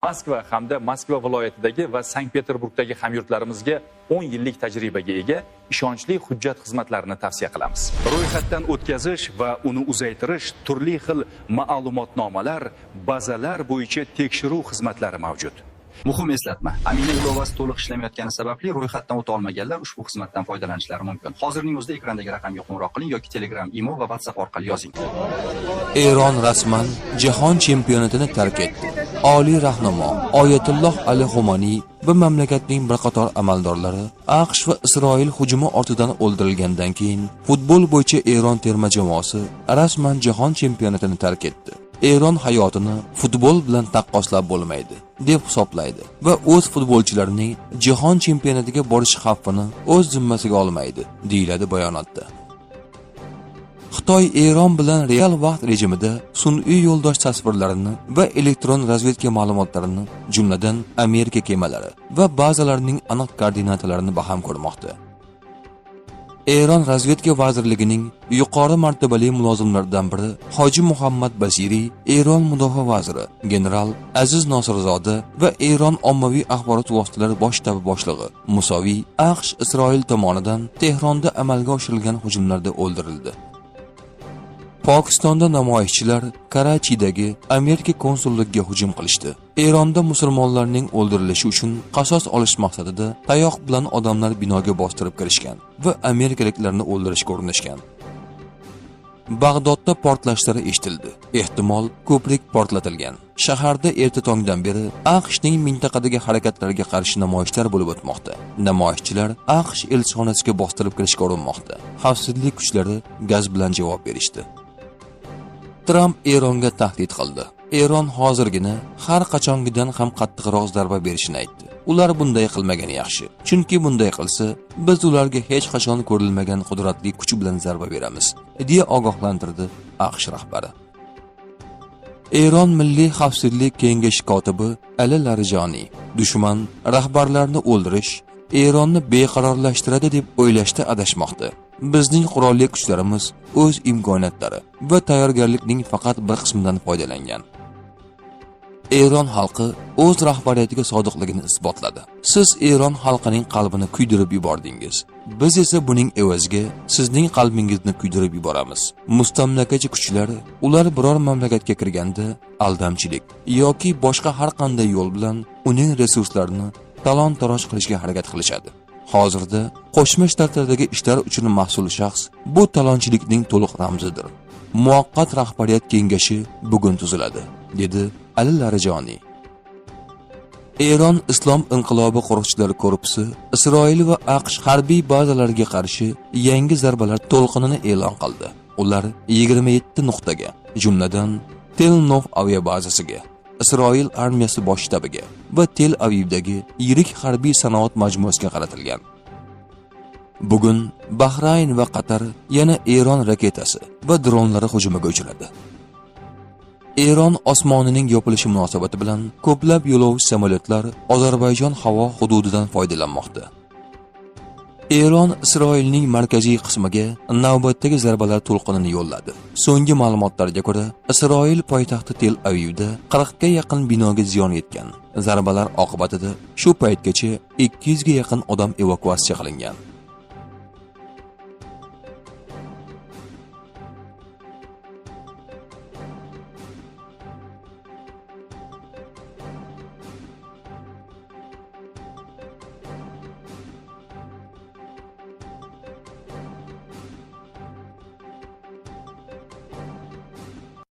Moskva hamda Moskva viloyatidagi va Sankt-Peterburgdagi hamyurtlarimizga 10 yillik tajribaga ega ishonchli hujjat xizmatlarini tavsiya qilamiz. Ro'yxatdan o'tkazish va uni uzaytirish, turli xil ma'lumotnomalar, bazalar bo'yicha tekshiruv xizmatlari mavjud. Muhim eslatma. Amina ilovasi to'liq ishlamayotgani sababli ro'yxatdan o'ta olmaganlar ushbu xizmatdan foydalanishlari mumkin. Hozirning o'zida ekrandagi raqamga qo'ng'iroq qiling yoki Telegram, Imo va WhatsApp orqali yozing. Eron rasman jahon chempionatini tark etdi. Oliy rahnamo Oyatulloh Ali Xomaniy va mamlakatning bir qator amaldorlari AQSh va Isroil hujumi ortidan o'ldirilgandan keyin futbol bo'yicha Eron terma jamoasi rasman jahon chempionatini tark etdi. Eron hayotini futbol bilan taqqoslab bo'lmaydi deb hisoblaydi va o'z futbolchilarining jahon chempionatiga borish xavfini o'z zimmasiga olmaydi, deyiladi bayonotda. Xitoy Eron bilan real vaqt rejimida sun'iy yo'ldosh tasvirlarini va elektron razvedka ma'lumotlarini, jumladan Amerika kemalari va bazalarining aniq koordinatalarini baham ko'rmoqda. Eron razvedka vazirligining yuqori martabali mulozimlaridan biri Hoji Muhammad Basiri, Eron mudofaa vaziri general Aziz Nosirzoda va Eron ommaviy axborot vositalari bosh shtabi boshlig'i Musoviy AQSh Isroil tomonidan Tehronda amalga oshirilgan hujumlarda o'ldirildi. Pokistonda namoyishchilar Karachidagi Amerika konsulligiga hujum qilishdi. Eronda musulmonlarning o'ldirilishi uchun qasos olish maqsadida tayoq bilan odamlar binoga bostirib kirishgan va amerikaliklarni o'ldirishga urinishgan. Bag'dodda portlashlar eshitildi. Ehtimol ko'prik portlatilgan. Shaharda erta tongdan beri AQShning mintaqadagi harakatlariga qarshi namoyishlar bo'lib o'tmoqda. Namoyishchilar AQSh elchixonasiga bostirib kirishga urinmoqda. Xavfsizlik kuchlari gaz bilan javob berishdi. Trump Eronga tahdid qildi. Eron hozirgina har qachongidan ham qattiqroq zarba berishini aytdi. Ular bunday qilmagani yaxshi. Chunki bunday qilsa, biz ularga hech qachon ko'rilmagan qudratli kuch bilan zarba beramiz, deya ogohlantirdi AQSh rahbari. Eron Milliy xavfsizlik kengashi kotibi Ali Larijoniy dushman rahbarlarni o'ldirish Eronni beqarorlashtiradi deb o'ylashda adashmoqda. Bizning qurolli kuchlarimiz o'z imkoniyatlari va tayyorgarlikning faqat bir qismidan foydalangan. Eron xalqi o'z rahbariyatiga sodiqligini isbotladi. Siz Eron xalqining qalbini kuydirib yubordingiz. Biz esa buning evaziga sizning qalbingizni kuydirib yuboramiz. Mustamlakachi kuchlar ular biror mamlakatga kirganda aldamchilik yoki boshqa har qanday yo'l bilan uning resurslarini talon-taroj qilishga harakat qilishadi. Hozirda Qo'shma Shtatlardagi ishlar uchun mas'ul shaxs bu talonchilikning to'liq ramzidir. Muvaqqat rahbariyat kengashi bugun tuziladi, dedi Ali Larijoniy. Eron Islom inqilobi qo'riqchilari korpusi Isroil va AQSh harbiy bazalariga qarshi yangi zarbalar to'lqinini e'lon qildi. Ular 27 nuqtaga, jumladan Tel Nov aviabazasiga, Isroil armiyasi bosh shtabiga va Tel Avivdagi yirik harbiy sanoat majmuasiga qaratilgan. Bugun Bahrayn va Qatar yana Eron raketasi va dronlari hujumiga uchradi. Eron osmonining yopilishi munosabati bilan ko'plab yo'lovchi samolyotlar Ozarbayjon havo hududidan foydalanmoqda. Eron Isroilning markaziy qismiga navbatdagi zarbalar to'lqinini yo'lladi. So'nggi ma'lumotlarga ko'ra, Isroil poytaxti Tel Avivda 40 ga yaqin binoga ziyon yetgan. Zarbalar oqibatida shu paytgacha 200 ga yaqin odam evakuatsiya qilingan.